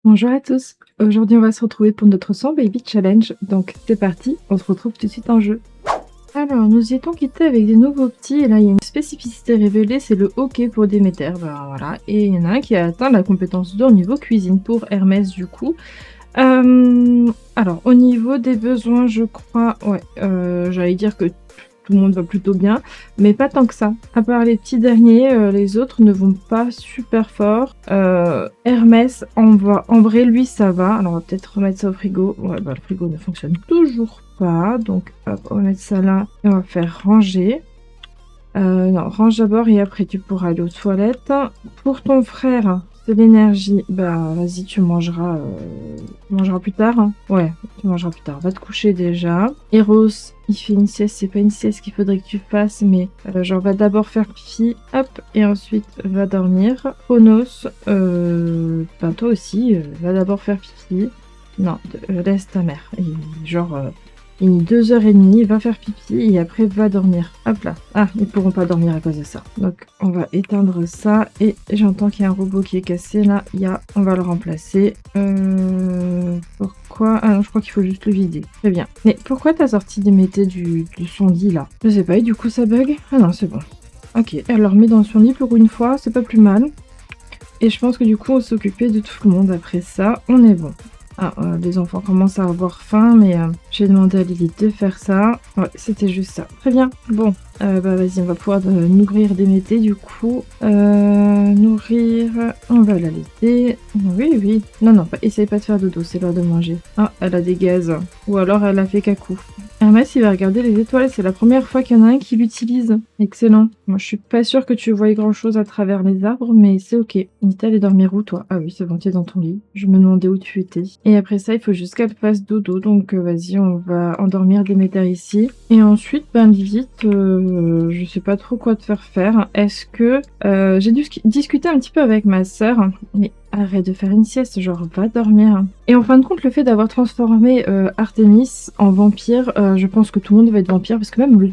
Bonjour à tous, aujourd'hui on va se retrouver pour notre 100 Baby Challenge, donc c'est parti, on se retrouve tout de suite en jeu. Alors nous y étions quittés avec des nouveaux petits et là il y a une spécificité révélée, c'est le hockey pour Déméter, ben voilà, et il y en a un qui a atteint la compétence 2 au niveau cuisine pour Hermès du coup. Alors au niveau des besoins je crois, ouais, j'allais dire que tout le monde va plutôt bien, mais pas tant que ça. À part les petits derniers, les autres ne vont pas super fort. Hermès, en vrai, lui, ça va. Alors, on va peut-être remettre ça au frigo. Ouais, bah, le frigo ne fonctionne toujours pas. Donc, hop, on va mettre ça là et on va faire ranger. Non, range d'abord et après, tu pourras aller aux toilettes. Pour ton frère, c'est l'énergie. Bah, vas-y, tu mangeras plus tard, hein. Ouais, tu mangeras plus tard. Va te coucher déjà. Eros, il fait une sieste. C'est pas une sieste qu'il faudrait que tu fasses, mais genre, va d'abord faire pipi, hop, et ensuite va dormir. Chronos, ben toi aussi, va d'abord faire pipi. Non, laisse ta mère. Et genre, il est 2h30, va faire pipi et après va dormir. Hop là. Ah, ils pourront pas dormir à cause de ça. Donc on va éteindre ça et j'entends qu'il y a un robot qui est cassé là. On va le remplacer. Pourquoi? Ah non, je crois qu'il faut juste le vider. Très bien. Mais pourquoi t'as sorti des métés de son lit là? Je sais pas, et du coup ça bug? Ah non, c'est bon. Ok, elle le remet dans son lit pour une fois, c'est pas plus mal. Et je pense que du coup on s'occupait de tout le monde après ça. On est bon. Ah, les enfants commencent à avoir faim, mais j'ai demandé à Lilith de faire ça. Ouais, c'était juste ça. Très bien. Bon, bah vas-y, on va pouvoir nourrir Déméter du coup. Nourrir, on va l'allaiter. Oui, oui. Non, non, essaye pas de faire dodo, c'est l'heure de manger. Ah, elle a des gaz. Ou alors elle a fait cacou. Hermès, il va regarder les étoiles, c'est la première fois qu'il y en a un qui l'utilise. Excellent. Moi, je suis pas sûre que tu vois grand-chose à travers les arbres, mais c'est ok. Nita, allait dormir où, toi? Ah oui, c'est bon, t'es dans ton lit. Je me demandais où tu étais. Et après ça, il faut juste qu'elle fasse dodo, donc vas-y, on va endormir Déméter ici. Et ensuite, ben Lilith, je sais pas trop quoi te faire faire. Est-ce que... j'ai discuté un petit peu avec ma sœur, mais arrête de faire une sieste, genre va dormir. Et en fin de compte, le fait d'avoir transformé Artemis en vampire, je pense que tout le monde va être vampire, parce que même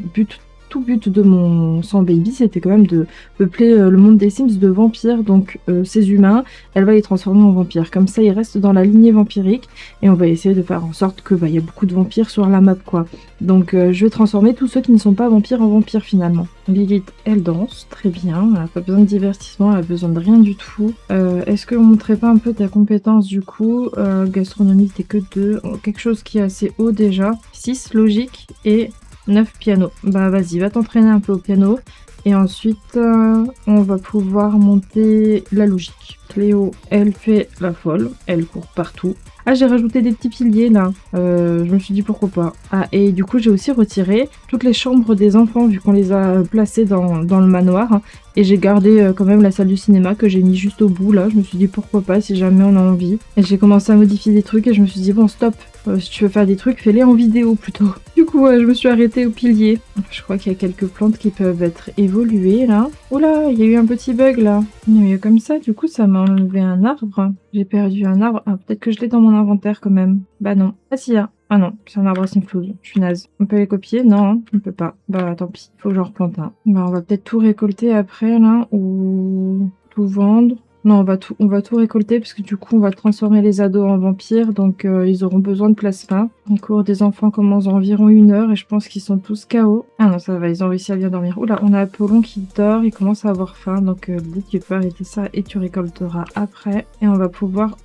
tout but de mon 100 baby, c'était quand même de peupler le monde des Sims de vampires, donc ces humains, elle va les transformer en vampires. Comme ça, ils restent dans la lignée vampirique, et on va essayer de faire en sorte que y a beaucoup de vampires sur la map, quoi. Donc je vais transformer tous ceux qui ne sont pas vampires en vampires, finalement. Lilith, elle danse, très bien, elle n'a pas besoin de divertissement, elle a besoin de rien du tout. Est-ce qu'on montrait pas un peu ta compétence, du coup? Gastronomie, t'es que 2, quelque chose qui est assez haut déjà. 6, logique, et 9 piano. Bah vas-y, va t'entraîner un peu au piano. Et ensuite, on va pouvoir monter la logique. Cléo, elle fait la folle. Elle court partout. Ah, j'ai rajouté des petits piliers là. Je me suis dit pourquoi pas. Ah, et du coup, j'ai aussi retiré toutes les chambres des enfants vu qu'on les a placées dans le manoir. Et j'ai gardé quand même la salle du cinéma que j'ai mis juste au bout là. Je me suis dit pourquoi pas si jamais on a envie. Et j'ai commencé à modifier des trucs et je me suis dit bon, stop. Si tu veux faire des trucs, fais-les en vidéo plutôt. Du coup, je me suis arrêtée au pilier. Je crois qu'il y a quelques plantes qui peuvent être évoluées là. Oula, il y a eu un petit bug là. Il y a comme ça, du coup, ça m'a enlevé un arbre. J'ai perdu un arbre. Ah, peut-être que je l'ai dans mon inventaire quand même. Bah non. Ah si, ah. Ah non, c'est un arbre Simflood. Je suis naze. On peut les copier? Non, hein, on peut pas. Bah tant pis, faut que j'en replante un. Bah on va peut-être tout récolter après là, ou tout vendre. Non, on va tout récolter parce que du coup, on va transformer les ados en vampires, donc ils auront besoin de plasma. En cours, des enfants commencent environ 1 heure et je pense qu'ils sont tous KO. Ah non, ça va, ils ont réussi à bien dormir. Oula, on a Apollon qui dort, il commence à avoir faim, donc dès que tu peux arrêter ça et tu récolteras après. Et on va pouvoir...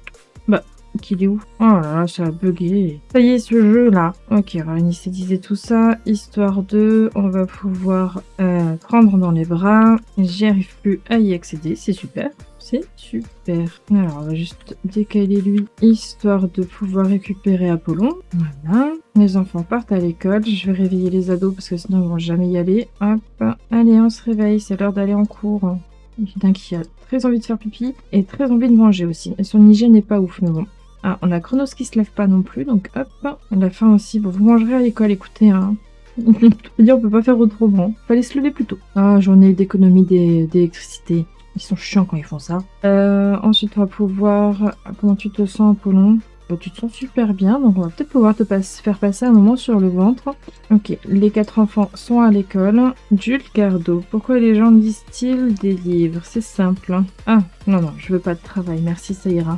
Bah, qu'il est où? Oh là là, ça a bugué. Ça y est, ce jeu-là. Ok, on va initialiser tout ça. Histoire de... On va pouvoir prendre dans les bras. J'y arrive plus à y accéder, c'est super. C'est super. Alors, on va juste décaler lui, histoire de pouvoir récupérer Apollon. Voilà. Les enfants partent à l'école. Je vais réveiller les ados parce que sinon ils vont jamais y aller. Hop. Allez, on se réveille. C'est l'heure d'aller en cours. Quelqu'un qui a très envie de faire pipi et très envie de manger aussi. Et son hygiène n'est pas ouf, mais bon. Ah, on a Chronos qui se lève pas non plus, donc hop. On a faim aussi. Bon, vous mangerez à l'école, écoutez, hein. Je veux dire, on peut pas faire autrement. Fallait se lever plus tôt. Ah, journée d'économie d'électricité. Ils sont chiants quand ils font ça. Ensuite, on va pouvoir... Comment tu te sens, Apollon? Bah, tu te sens super bien, donc on va peut-être pouvoir faire passer un moment sur le ventre. Ok, les 4 enfants sont à l'école. Jules Gardo, pourquoi les gens lisent-ils des livres? C'est simple. Ah, non, non, je veux pas de travail, merci, ça ira.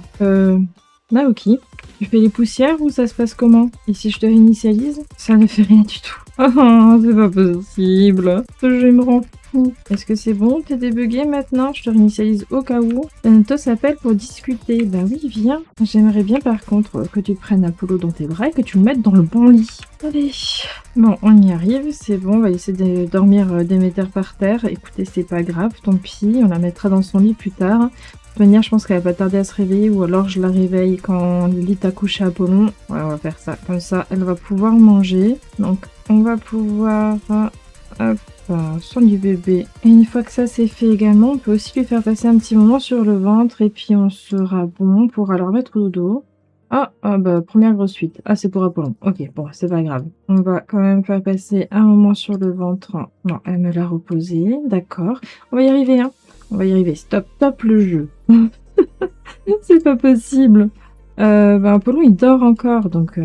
Naoki, tu fais les poussières ou ça se passe comment? Et si je te réinitialise? Ça ne fait rien du tout. Oh, c'est pas possible. Ce jeu me rend fou. Est-ce que c'est bon? T'es débugué maintenant? Je te réinitialise au cas où. Tanato s'appelle pour discuter. Bah oui, viens. J'aimerais bien par contre que tu prennes Apollo dans tes bras et que tu le mettes dans le bon lit. Allez. Bon, on y arrive, c'est bon. On va essayer de dormir Déméter par terre. Écoutez, c'est pas grave, tant pis. On la mettra dans son lit plus tard. De toute manière, je pense qu'elle va pas tarder à se réveiller ou alors je la réveille quand Lilith a couché Apollon. Ouais, on va faire ça. Comme ça, elle va pouvoir manger. Donc, on va pouvoir... hop, sur du bébé. Et une fois que ça c'est fait également, on peut aussi lui faire passer un petit moment sur le ventre et puis on sera bon pour alors mettre au dodo. Bah, première grosse suite. Ah, c'est pour Apollon. Ok, bon, c'est pas grave. On va quand même faire passer un moment sur le ventre. Non, elle me l'a reposé. D'accord. On va y arriver, hein. On va y arriver. Stop, stop le jeu. C'est pas possible. Bah, Apollon, il dort encore, donc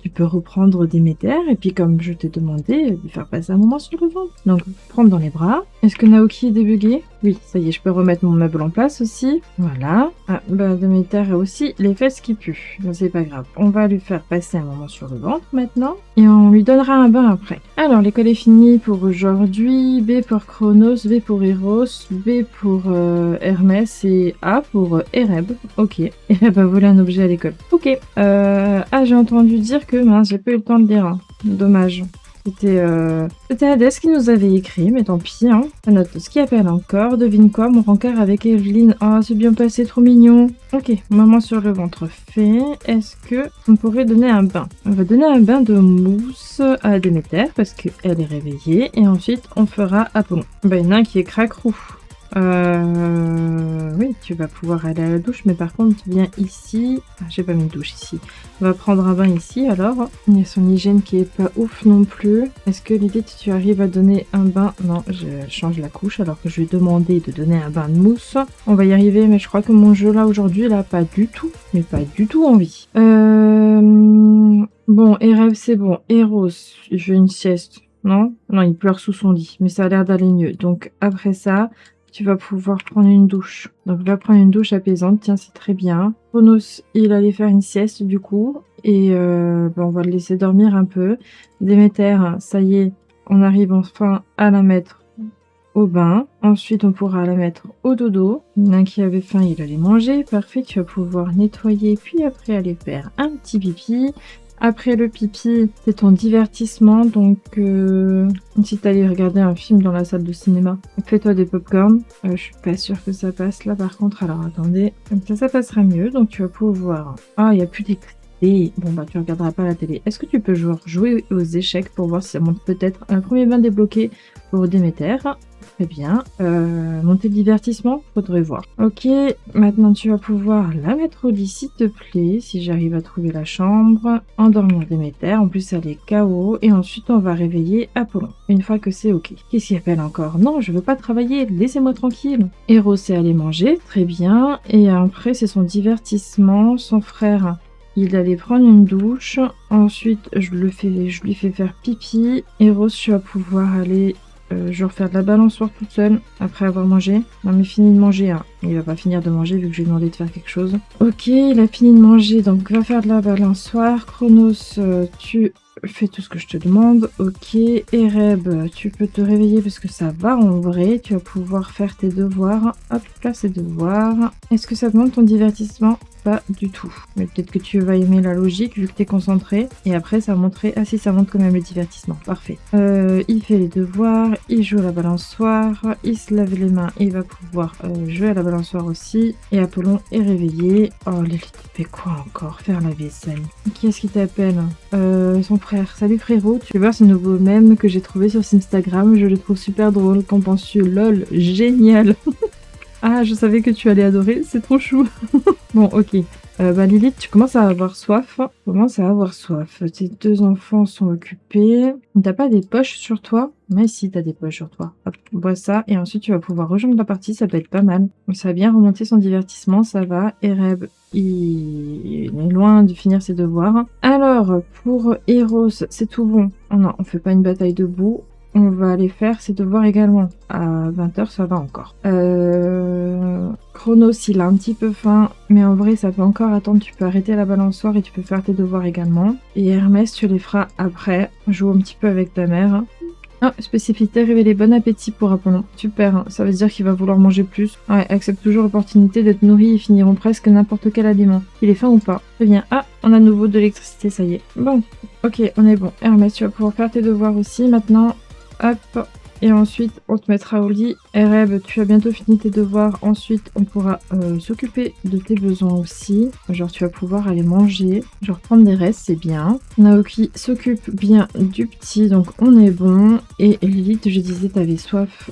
tu peux reprendre Déméter, et puis comme je t'ai demandé, lui faire passer un moment sur le ventre. Donc, prendre dans les bras. Est-ce que Naoki est débugué? Oui, ça y est, je peux remettre mon meuble en place aussi. Voilà. Ah, bah, Déméter a aussi les fesses qui puent. Donc, c'est pas grave. On va lui faire passer un moment sur le ventre maintenant, et on lui donnera un bain après. Alors, l'école est finie pour aujourd'hui. B pour Chronos, B pour Eros, B pour Hermès, et A pour Ereb. Ok. Et elle va voler un objet à l'école. Ok. J'ai entendu dire que... Mince, j'ai pas eu le temps de lire. Hein. Dommage. C'était Hadès qui nous avait écrit, mais tant pis, hein. La note ce qui appelle encore. Devine quoi, mon rencard avec Evelyne. Oh, c'est bien passé, trop mignon. Ok, maman sur le ventre fait. Est-ce que on pourrait donner un bain? On va donner un bain de mousse à Déméter, parce qu'elle est réveillée. Et ensuite, on fera Apollon. Bah, il y en a un qui est cracrou. Oui, tu vas pouvoir aller à la douche, mais par contre, viens ici. Ah, j'ai pas mis de douche ici. On va prendre un bain ici, alors. Il y a son hygiène qui est pas ouf non plus. Est-ce que Lilith, tu arrives à donner un bain? Non, je change la couche, alors que je lui ai demandé de donner un bain de mousse. On va y arriver, mais je crois que mon jeu, là, aujourd'hui, il a pas du tout, mais pas du tout envie. Bon, Ereb, c'est bon. Eros, il fait une sieste. Non? Non, il pleure sous son lit, mais ça a l'air d'aller mieux. Donc, après ça... Tu vas pouvoir prendre une douche. Donc, va prendre une douche apaisante. Tiens, c'est très bien. Chronos, il allait faire une sieste, du coup. Et on va le laisser dormir un peu. Déméter, ça y est, on arrive enfin à la mettre au bain. Ensuite, on pourra la mettre au dodo. Il y en a un qui avait faim, il allait manger. Parfait, tu vas pouvoir nettoyer, puis après aller faire un petit pipi. Après le pipi, c'est ton divertissement, donc si t'allais regarder un film dans la salle de cinéma, fais-toi des pop-corn. Je suis pas sûre que ça passe là par contre, alors attendez. Comme ça passera mieux, donc tu vas pouvoir... Ah, il n'y a plus d'électricité. Bon bah tu regarderas pas la télé. Est-ce que tu peux jouer aux échecs pour voir si ça monte peut-être un premier bain débloqué pour Déméter? Très bien. Montée de divertissement, faudrait voir. Ok, maintenant tu vas pouvoir la mettre au lit s'il te plaît, si j'arrive à trouver la chambre. Endormir Déméter, en plus elle est KO. Et ensuite on va réveiller Apollon, une fois que c'est ok. Qu'est-ce qu'il appelle encore? Non, je veux pas travailler, laissez-moi tranquille. Eros est allé manger, très bien. Et après c'est son divertissement, son frère... Il allait prendre une douche. Ensuite je lui fais faire pipi. Eros, tu vas pouvoir aller... je vais refaire de la balançoire toute seule après avoir mangé. Non mais fini de manger, hein. Il va pas finir de manger vu que je lui ai demandé de faire quelque chose. Ok, il a fini de manger, donc va faire de la balançoire. Chronos, tu fais tout ce que je te demande. Ok, Ereb, tu peux te réveiller parce que ça va en vrai. Tu vas pouvoir faire tes devoirs. Hop là, c'est devoirs. Est-ce que ça demande ton divertissement? Pas du tout. Mais peut-être que tu vas aimer la logique vu que tu es concentré. Et après, ça va montrer... Ah si, ça montre quand même le divertissement. Parfait. Il fait les devoirs. Il joue à la balançoire. Il se lave les mains. Et il va pouvoir jouer à la balançoire aussi. Et Apollon est réveillé. Oh, Lilith fait quoi encore? Faire la vaisselle. Qui est-ce qui t'appelle? Son frère. Salut frérot. Tu vas voir ce nouveau mème que j'ai trouvé sur Instagram. Je le trouve super drôle. Qu'en penses-tu? Lol. Génial. Ah, je savais que tu allais adorer, c'est trop chou. Bon, ok. Lilith, tu commences à avoir soif. Tes deux enfants sont occupés. T'as pas des poches sur toi? Mais si, t'as des poches sur toi. Hop, bois ça. Et ensuite, tu vas pouvoir rejoindre la partie, ça peut être pas mal. Ça va bien remonter son divertissement, ça va. Ereb, il est loin de finir ses devoirs. Alors, pour Eros, c'est tout bon. Oh non, on fait pas une bataille debout. On va aller faire ses devoirs également. À 20 h, ça va encore. Chronos, il a un petit peu faim, mais en vrai, ça peut encore attendre. Tu peux arrêter la balançoire et tu peux faire tes devoirs également. Et Hermès, tu les feras après. Joue un petit peu avec ta mère. Ah, spécificité, révéler bon appétit pour Apollon. Super, hein. Ça veut dire qu'il va vouloir manger plus. Ouais, accepte toujours l'opportunité d'être nourri et finiront presque n'importe quel aliment. Il est faim ou pas? Très bien. Ah, on a de nouveau de l'électricité, ça y est. Bon, ok, on est bon. Hermès, tu vas pouvoir faire tes devoirs aussi maintenant. Hop. Et ensuite, on te mettra au lit. Ereb, tu as bientôt fini tes devoirs. Ensuite, on pourra s'occuper de tes besoins aussi. Genre, tu vas pouvoir aller manger. Genre, prendre des restes, c'est bien. Naoki s'occupe bien du petit, donc on est bon. Et Lilith, je disais, t'avais soif.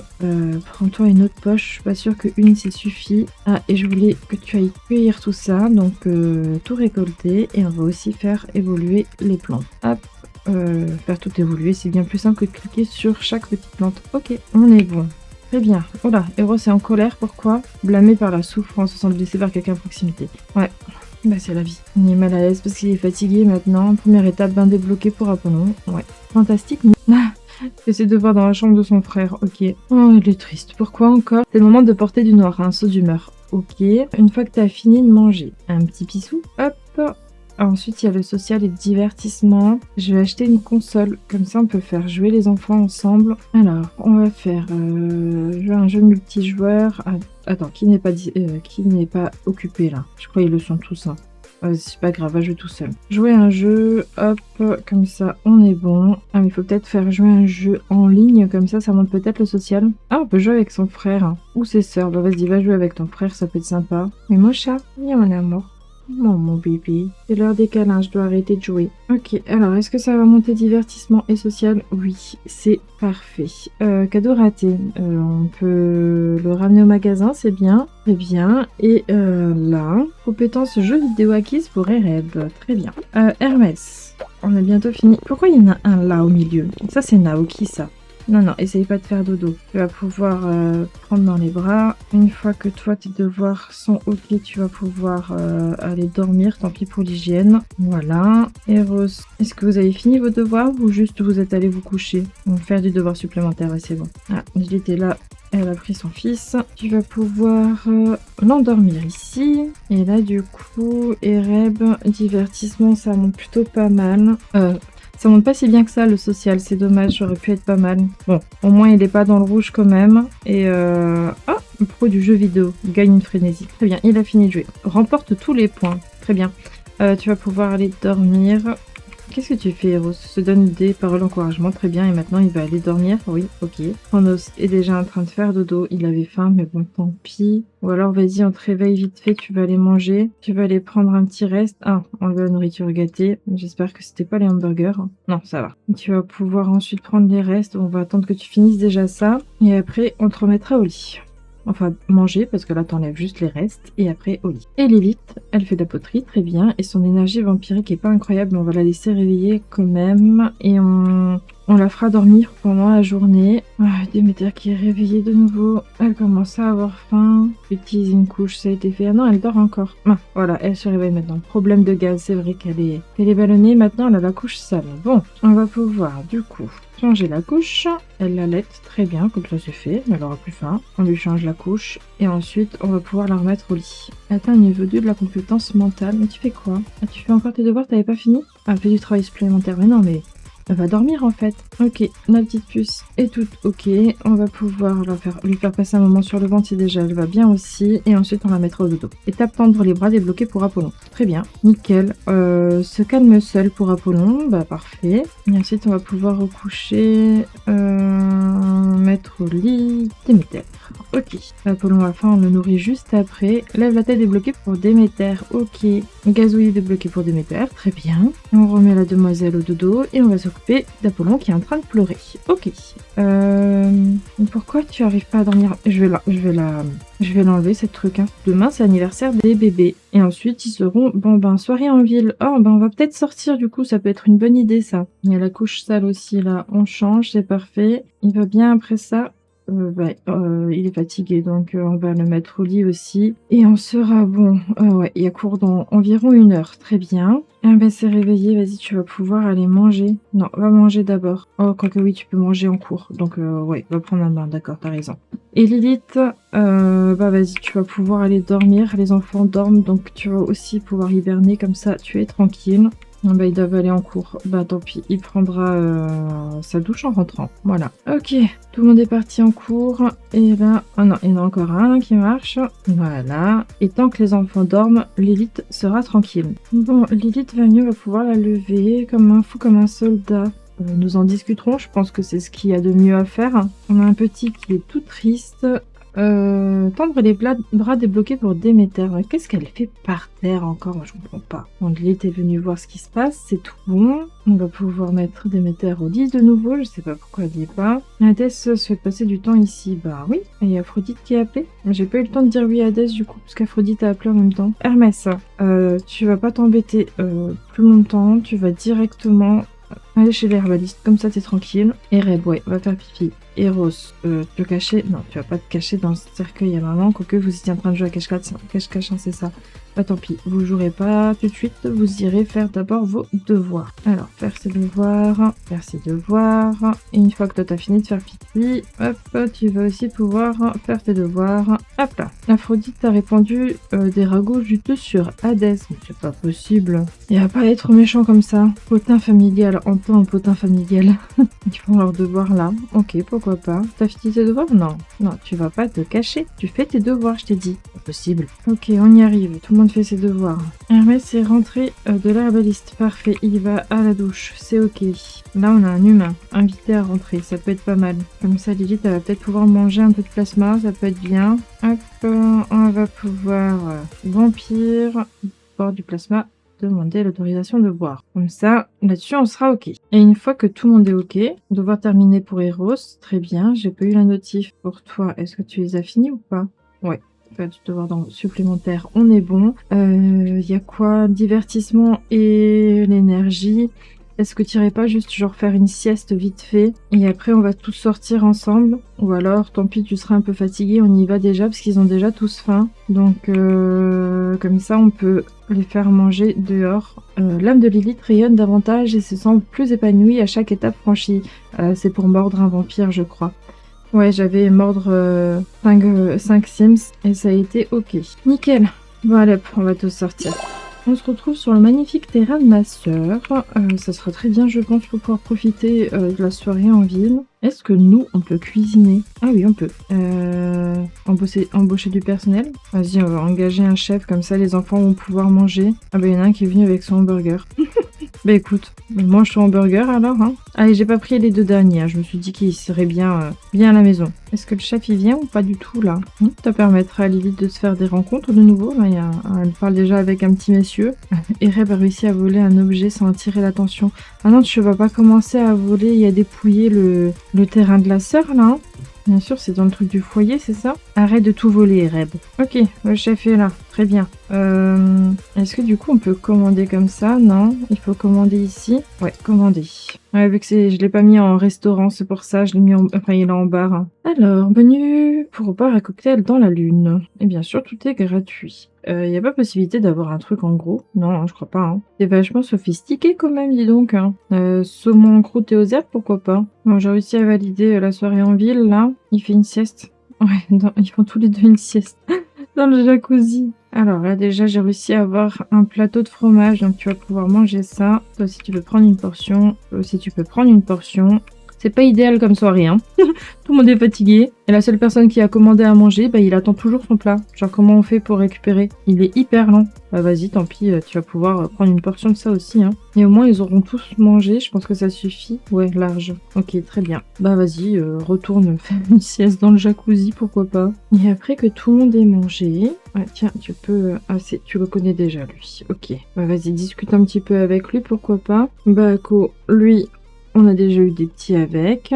Prends-toi une autre poche. Je suis pas sûre qu'une, c'est suffit. Ah, et je voulais que tu ailles cueillir tout ça. Donc, tout récolter. Et on va aussi faire évoluer les plantes. Hop. Faire tout évoluer, c'est bien plus simple que de cliquer sur chaque petite plante. Ok, on est bon. Très bien. Oh là, Eros est en colère, pourquoi? Blâmé par la souffrance, se sent blessé par quelqu'un à proximité. Ouais, bah c'est la vie. Il est mal à l'aise parce qu'il est fatigué maintenant. Première étape, bain débloqué pour Apollon. Ouais, fantastique. Ah, fait ses devoirs dans la chambre de son frère, ok. Oh, il est triste. Pourquoi encore? C'est le moment de porter du noir, un saut d'humeur. Ok, une fois que t'as fini de manger, un petit pissou, hop. Ensuite, il y a le social et le divertissement. Je vais acheter une console, comme ça on peut faire jouer les enfants ensemble. Alors, on va faire jouer un jeu multijoueur. Ah, attends, qui n'est pas occupé là? Je crois qu'ils le sont tous. Hein. C'est pas grave, va jouer tout seul. Jouer un jeu, hop, comme ça, on est bon. Ah, mais il faut peut-être faire jouer un jeu en ligne, comme ça monte peut-être le social. Ah, on peut jouer avec son frère, hein, ou ses sœurs. Bah vas-y, va jouer avec ton frère, ça peut être sympa. Mais mon chat, il y a mon amour. Mon bébé, c'est l'heure des câlins, je dois arrêter de jouer. Ok, alors est-ce que ça va monter divertissement et social? Oui, c'est parfait. Cadeau raté, on peut le ramener au magasin, c'est bien. Très bien. Et là, compétence jeu vidéo acquise pour Ereb. Très bien. Hermès, on a bientôt fini. Pourquoi il y en a un là au milieu? Ça c'est Naoki ça. Non, non, essaye pas de faire dodo. Tu vas pouvoir prendre dans les bras. Une fois que toi, tes devoirs sont ok, tu vas pouvoir aller dormir. Tant pis pour l'hygiène. Voilà. Eros, est-ce que vous avez fini vos devoirs ou juste vous êtes allé vous coucher? Donc, faire du devoir supplémentaire et c'est bon. Ah, il était là. Elle a pris son fils. Tu vas pouvoir l'endormir ici. Et là, du coup, Ereb, divertissement, ça monte plutôt pas mal. Ça monte pas si bien que ça, le social, c'est dommage, j'aurais pu être pas mal. Bon, au moins il est pas dans le rouge quand même. Et ah, pro du jeu vidéo, gagne une frénésie. Très bien, il a fini de jouer. Remporte tous les points, très bien. Tu vas pouvoir aller dormir. Qu'est-ce que tu fais, Eros? Se donne des paroles d'encouragement, très bien. Et maintenant, il va aller dormir. Oui, ok. Chronos est déjà en train de faire dodo. Il avait faim, mais bon, tant pis. Ou alors, vas-y, on te réveille vite fait. Tu vas aller manger. Tu vas aller prendre un petit reste. Ah, enlever la nourriture gâtée. J'espère que c'était pas les hamburgers. Non, ça va. Tu vas pouvoir ensuite prendre les restes. On va attendre que tu finisses déjà ça. Et après, on te remettra au lit. Enfin, manger, parce que là, t'enlèves juste les restes, et après, au lit. Et Lilith, elle fait de la poterie, très bien, et son énergie vampirique est pas incroyable, mais on va la laisser réveiller quand même, et on la fera dormir pendant la journée. Ah, Déméter qui est réveillée de nouveau, elle commence à avoir faim, utilise une couche, ça a été fait. Ah non, elle dort encore. Ah, voilà, elle se réveille maintenant. Problème de gaz, c'est vrai qu'elle est ballonnée, maintenant elle a la couche sale. Bon, on va pouvoir, du coup, changer la couche, elle l'allaite très bien, comme ça c'est fait, elle aura plus faim. On lui change la couche et ensuite on va pouvoir la remettre au lit. Atteint niveau 2 de la compétence mentale. Mais tu fais quoi? Ah, tu fais encore tes devoirs, t'avais pas fini? Ah, fais du travail supplémentaire. Mais non, mais elle va dormir en fait. Ok, la petite puce est toute ok. On va pouvoir lui faire passer un moment sur le ventre si déjà elle va bien aussi. Et ensuite on la mettra au dodo. Étape tendre les bras débloqués pour Apollon. Très bien, nickel. Se calme seul pour Apollon. Bah parfait. Et ensuite on va pouvoir recoucher. Mettre au lit. Déméter. Ok. Apollon a faim, on le nourrit juste après. Lève la tête débloquée pour Déméter. Ok. Gazouille débloqué pour Déméter. Très bien. On remet la demoiselle au dodo et on va s'occuper d'Apollon qui est en train de pleurer. Ok. Pourquoi tu arrives pas à dormir? Je vais l'enlever cette truc. Hein. Demain c'est l'anniversaire des bébés. Et ensuite ils seront, bon ben soirée en ville. Oh ben on va peut-être sortir du coup, ça peut être une bonne idée ça. Il y a la couche sale aussi là, on change, c'est parfait. Il va bien après ça. il est fatigué, donc on va le mettre au lit aussi et on sera bon. Ouais, il y a cours dans environ 1 heure. Très bien. Ah bah, c'est réveillé, vas-y, tu vas pouvoir aller manger. Non, va manger d'abord. Oh, quoique oui, tu peux manger en cours. Donc, ouais, va prendre un bain, d'accord, tu raison. Et Lilith, bah vas-y, tu vas pouvoir aller dormir. Les enfants dorment, donc tu vas aussi pouvoir hiberner, comme ça, tu es tranquille. Ah bah, ils doivent aller en cours. Bah tant pis, il prendra sa douche en rentrant. Voilà. Ok, tout le monde est parti en cours. Et là, oh non, il y en a encore un qui marche. Voilà. Et tant que les enfants dorment, Lilith sera tranquille. Bon, Lilith va mieux, va pouvoir la lever comme un fou, comme un soldat. Nous en discuterons, je pense que c'est ce qu'il y a de mieux à faire. On a un petit qui est tout triste. Tendre les bras débloqués pour Déméter. Qu'est-ce qu'elle fait par terre encore? Moi, je comprends pas. Donc, Lilith est venue voir ce qui se passe, c'est tout bon. On va pouvoir mettre Déméter au lit de nouveau, je sais pas pourquoi elle n'y est pas. Hadès souhaite passer du temps ici. Bah oui, et il y a Aphrodite qui a appelé. J'ai pas eu le temps de dire oui à Hadès du coup, parce qu'Aphrodite a appelé en même temps. Hermès, tu vas pas t'embêter plus longtemps, tu vas directement aller chez l'herbaliste, comme ça t'es tranquille. Et Reb, ouais, va faire pipi. Eros, te cacher. Non, tu vas pas te cacher dans le cercueil à maman, quoique vous étiez en train de jouer à cache-cache, c'est ça. Bah tant pis, vous jouerez pas tout de suite, vous irez faire d'abord vos devoirs. Alors, faire ses devoirs, et une fois que toi t'as fini de faire pipi, hop, tu vas aussi pouvoir faire tes devoirs. Hop là. Aphrodite t'a répandu des ragots juteux sur Hadès, mais c'est pas possible. Il va pas être méchant comme ça. Potin familial, entend potin familial. Ils font leurs devoirs là. Ok, pourquoi pas. T'as fini tes devoirs? Non. Non, tu vas pas te cacher. Tu fais tes devoirs, je t'ai dit. Pas possible. Ok, on y arrive. Tout le monde fait ses devoirs. Hermès est rentré de l'herbaliste. Parfait. Il va à la douche. C'est ok. Là, on a un humain invité à rentrer. Ça peut être pas mal. Comme ça, Lilith, elle va peut-être pouvoir manger un peu de plasma. Ça peut être bien. Hop, on va pouvoir vampire, boire du plasma. Demander l'autorisation de boire. Comme ça, là-dessus, on sera OK. Et une fois que tout le monde est OK, devoir terminer pour Eros. Très bien, j'ai pas eu la notif pour toi. Est-ce que tu les as finis ou pas? Ouais. Pas du devoir supplémentaire, on est bon. Y a quoi? Divertissement et l'énergie. Est-ce que tu irais pas juste genre faire une sieste vite fait et après on va tous sortir ensemble? Ou alors, tant pis, tu seras un peu fatigué, on y va déjà parce qu'ils ont déjà tous faim. Donc comme ça, on peut les faire manger dehors. L'âme de Lilith rayonne davantage et se sent plus épanouie à chaque étape franchie. C'est pour mordre un vampire, je crois. Ouais, j'avais mordre 5 Sims et ça a été ok. Nickel. Bon allez, on va tous sortir. On se retrouve sur le magnifique terrain de ma sœur. Ça sera très bien, je pense, pour pouvoir profiter de la soirée en ville. Est-ce que nous, on peut cuisiner? Ah oui, on peut. Embaucher du personnel? Vas-y, on va engager un chef, comme ça les enfants vont pouvoir manger. Ah bah, il y en a un qui est venu avec son hamburger. Bah écoute, mange ton hamburger alors, hein. Allez, j'ai pas pris les 2 derniers, hein. Je me suis dit qu'il serait bien à la maison. Est-ce que le chef il vient ou pas du tout là? Ça permettra à Lilith de se faire des rencontres de nouveau. Là, elle parle déjà avec un petit monsieur. Et Reb a réussi à voler un objet sans attirer l'attention. Ah non, tu vas pas commencer à voler et à dépouiller le terrain de la sœur là, hein. Bien sûr, c'est dans le truc du foyer, c'est ça? Arrête de tout voler, Reb. Ok, le chef est là. Très bien. Est-ce que du coup, on peut commander comme ça? Non, il faut commander ici. Ouais, commander. Ouais, vu que je l'ai pas mis en restaurant, c'est pour ça, je l'ai mis enfin, il est en bar. Hein. Alors, menu pour bar à cocktail dans la lune. Et bien sûr, tout est gratuit. Y a pas possibilité d'avoir un truc en gros? Non, hein, je crois pas. Hein. C'est vachement sophistiqué quand même, dis donc. Hein. Saumon en croûte et aux herbes, pourquoi pas? Bon, j'ai réussi à valider la soirée en ville, là. Il fait une sieste. Ouais, non, ils font tous les deux une sieste. Dans le jacuzzi. Alors là déjà j'ai réussi à avoir un plateau de fromage, donc tu vas pouvoir manger ça. Toi aussi tu peux prendre une portion. Toi aussi tu peux prendre une portion. C'est pas idéal comme soirée, hein. Tout le monde est fatigué. Et la seule personne qui a commandé à manger, bah il attend toujours son plat. Genre comment on fait pour récupérer? Il est hyper lent. Bah vas-y, tant pis, tu vas pouvoir prendre une portion de ça aussi, hein. Et au moins ils auront tous mangé, je pense que ça suffit. Ouais, large. Ok, très bien. Bah vas-y, retourne faire une sieste dans le jacuzzi, pourquoi pas. Et après que tout le monde ait mangé... Ah tiens, tu peux... Ah, tu le connais déjà, lui. Ok. Bah vas-y, discute un petit peu avec lui, pourquoi pas. Bako, lui... On a déjà eu des petits avec.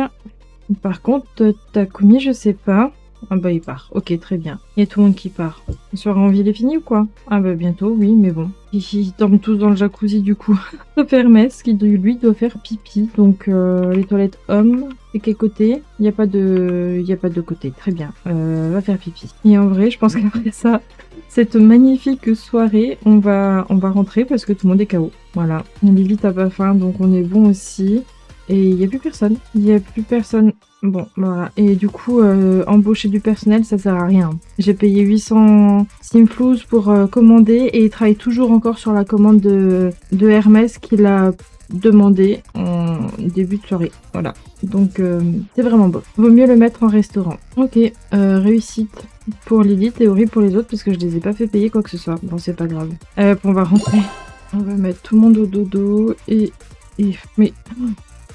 Par contre, Takumi, je sais pas. Ah bah il part. Ok, très bien. Il y a tout le monde qui part. La soirée en ville est finie ou quoi? Ah bah bientôt, oui, mais bon. Ils dorment tous dans le jacuzzi du coup. Sauf Hermès qui lui doit faire pipi. Donc les toilettes hommes, c'est quel côté? Il n'y a pas de... Il y a pas de côté. Très bien. Va faire pipi. Et en vrai, je pense qu'après ça, cette magnifique soirée, on va rentrer parce que tout le monde est KO. Voilà. Lilith a pas faim, donc on est bon aussi. Et il n'y a plus personne. Il n'y a plus personne. Bon, voilà. Et du coup, embaucher du personnel, ça sert à rien. J'ai payé 800 Simflouz pour commander et il travaille toujours encore sur la commande de Hermès qu'il a demandé en début de soirée. Voilà. Donc, c'est vraiment beau. Vaut mieux le mettre en restaurant. Ok, réussite pour Lilith et horrible pour les autres parce que je les ai pas fait payer quoi que ce soit. Bon, c'est pas grave. On va rentrer. On va mettre tout le monde au dodo mais...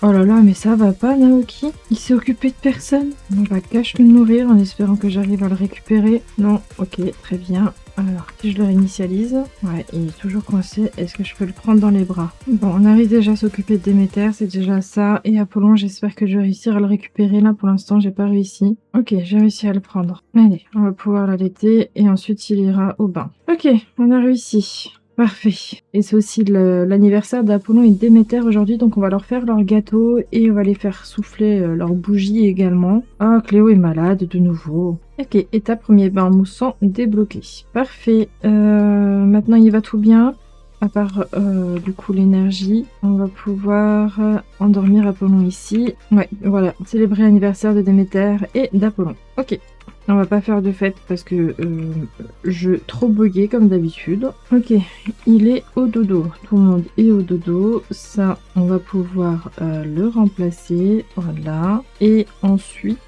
Oh là là, mais ça va pas, Naoki? Il s'est occupé de personne? On va cache le nourrir en espérant que j'arrive à le récupérer. Non, ok, très bien. Alors, si je le réinitialise... Ouais, il est toujours coincé. Est-ce que je peux le prendre dans les bras? Bon, on arrive déjà à s'occuper de Déméter, c'est déjà ça. Et Apollon, j'espère que je vais réussir à le récupérer. Là, pour l'instant, j'ai pas réussi. Ok, j'ai réussi à le prendre. Allez, on va pouvoir l'allaiter et ensuite il ira au bain. Ok, on a réussi. Parfait. Et c'est aussi l'anniversaire d'Apollon et Déméter aujourd'hui, donc on va leur faire leur gâteau et on va les faire souffler leur bougie également. Ah, Cléo est malade de nouveau. Ok, étape premier bain moussant débloqué. Parfait. Maintenant il va tout bien. À part du coup l'énergie, on va pouvoir endormir Apollon ici. Ouais, voilà, célébrer l'anniversaire de Déméter et d'Apollon. Ok. On va pas faire de fête parce que je trop bugué comme d'habitude. Ok, il est au dodo. Tout le monde est au dodo. Ça, on va pouvoir le remplacer. Voilà. Et ensuite,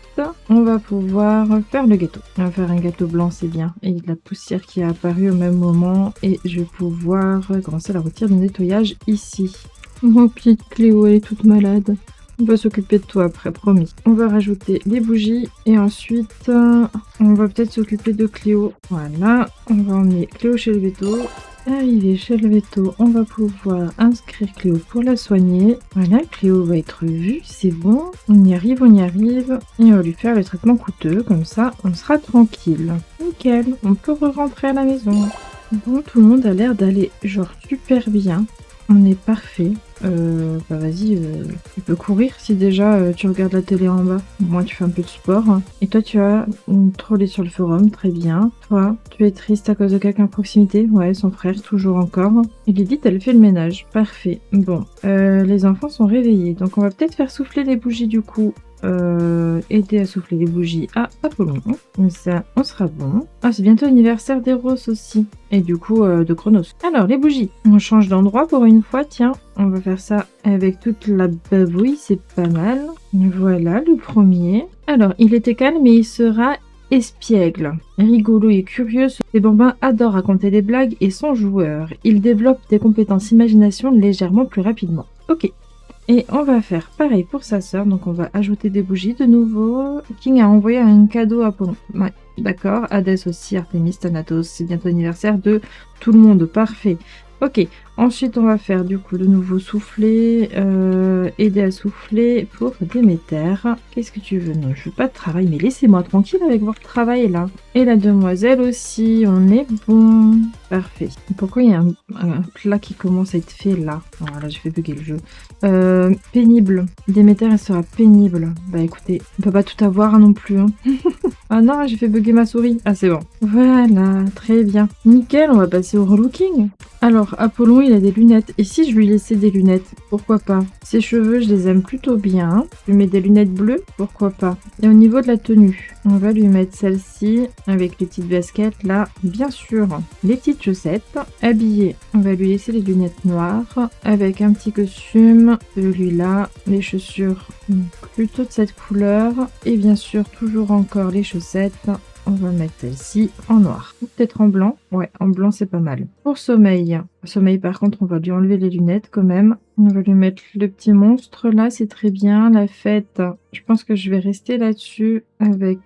on va pouvoir faire le gâteau. On va faire un gâteau blanc, c'est bien. Et il y a de la poussière qui est apparue au même moment. Et je vais pouvoir commencer la routine de nettoyage ici. Mon petite Cléo, elle est toute malade. On va s'occuper de toi après, promis. On va rajouter les bougies et ensuite, on va peut-être s'occuper de Cléo. Voilà, on va emmener Cléo chez le veto. Arrivé chez le veto, on va pouvoir inscrire Cléo pour la soigner. Voilà, Cléo va être vue, c'est bon. On y arrive, on y arrive. Et on va lui faire le traitement coûteux, comme ça, on sera tranquille. Nickel, on peut re-rentrer à la maison. Bon, tout le monde a l'air d'aller genre super bien. On est parfait. Bah vas-y, tu peux courir si déjà tu regardes la télé en bas. Moi, tu fais un peu de sport. Et toi, tu as trollé sur le forum, très bien. Toi, tu es triste à cause de quelqu'un à proximité? Ouais, son frère, toujours encore. Et Lilith, elle fait le ménage. Parfait. Bon, les enfants sont réveillés. Donc, on va peut-être faire souffler les bougies du coup. Aider à souffler les bougies à Apollon. Comme ça, on sera bon. Ah, c'est bientôt l'anniversaire d'Eros aussi. Et du coup, de Chronos. Alors, les bougies. On change d'endroit pour une fois, tiens. On va faire ça avec toute la bavouille, c'est pas mal. Voilà, le premier. Alors, il était calme et il sera espiègle. Rigolo et curieux, ces bambins adorent raconter des blagues et sont joueurs. Ils développent des compétences imagination légèrement plus rapidement. Ok. Et on va faire pareil pour sa sœur, donc on va ajouter des bougies de nouveau. King a envoyé un cadeau à Apollon. Ouais, d'accord. Hadès aussi, Artemis, Thanatos, c'est bientôt l'anniversaire de tout le monde, parfait. Ok, ensuite on va faire du coup de nouveau souffler, aider à souffler pour Déméter. Qu'est-ce que tu veux? Non, je veux pas de travail, mais laissez-moi tranquille avec votre travail là. Et la demoiselle aussi, on est bon. Parfait. Pourquoi il y a un plat qui commence à être fait là? Voilà, j'ai fait bugger le jeu. Pénible. Déméter, elle sera pénible. Bah écoutez, on peut pas tout avoir non plus. Hein. Ah non, j'ai fait bugger ma souris. Ah c'est bon. Voilà, très bien. Nickel, on va passer au relooking. Alors, Apollon, il a des lunettes. Et si je lui laissais des lunettes? Pourquoi pas? Ses cheveux, je les aime plutôt bien. Je lui mets des lunettes bleues? Pourquoi pas? Et au niveau de la tenue, on va lui mettre celle-ci avec les petites baskets là. Bien sûr, les petites chaussettes. Habillé, on va lui laisser les lunettes noires avec un petit costume. Celui-là, les chaussures plutôt de cette couleur. Et bien sûr, toujours encore les chaussettes. On va mettre celle-ci en noir. Peut-être en blanc. Ouais, en blanc, c'est pas mal. Pour sommeil. Sommeil, par contre, on va lui enlever les lunettes quand même. On va lui mettre le petit monstre là, c'est très bien. La fête, je pense que je vais rester là-dessus avec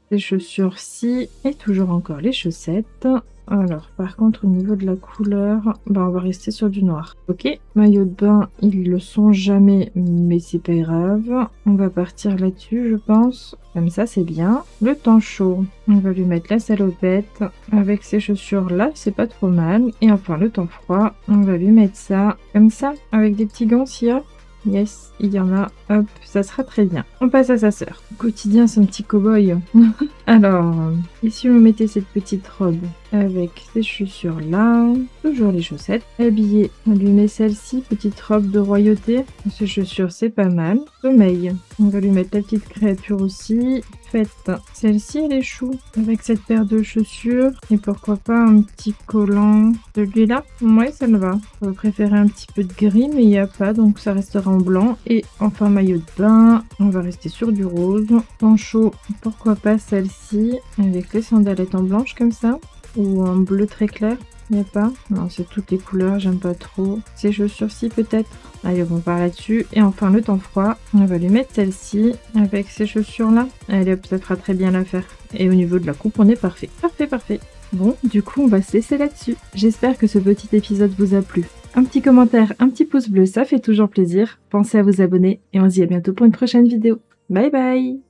les chaussures-ci. Et toujours encore les chaussettes. Alors, par contre, au niveau de la couleur, bah, on va rester sur du noir. Ok, maillot de bain, ils le sont jamais, mais c'est pas grave. On va partir là-dessus, je pense. Comme ça, c'est bien. Le temps chaud, on va lui mettre la salopette. Avec ces chaussures-là, c'est pas trop mal. Et enfin, le temps froid, on va lui mettre ça, comme ça, avec des petits gants s'il y a. Yes, il y en a. Hop, ça sera très bien. On passe à sa sœur. Quotidien, c'est un petit cow-boy. Alors, ici, on mettait cette petite robe avec ces chaussures-là. Toujours les chaussettes. Habillée, on lui met celle-ci, petite robe de royauté. Ces chaussures, c'est pas mal. Sommeil, on va lui mettre la petite créature aussi. Fête, celle-ci, elle est chou. Avec cette paire de chaussures. Et pourquoi pas un petit collant. Celui-là, ouais, ça me va. J'aurais préféré un petit peu de gris, mais il n'y a pas, donc ça restera en blanc. Et enfin, maillot de bain. On va rester sur du rose. En chaud, pourquoi pas celle-ci. Avec les sandalettes en blanche comme ça. Ou en bleu très clair. Il n'y a pas. Non, c'est toutes les couleurs, j'aime pas trop. Ces chaussures-ci peut-être. Allez, on part là-dessus. Et enfin, le temps froid, on va lui mettre celle-ci avec ces chaussures-là. Allez hop, ça fera très bien l'affaire. Et au niveau de la coupe, on est parfait. Parfait, parfait. Bon, du coup, on va se laisser là-dessus. J'espère que ce petit épisode vous a plu. Un petit commentaire, un petit pouce bleu, ça fait toujours plaisir. Pensez à vous abonner et on se dit à bientôt pour une prochaine vidéo. Bye bye!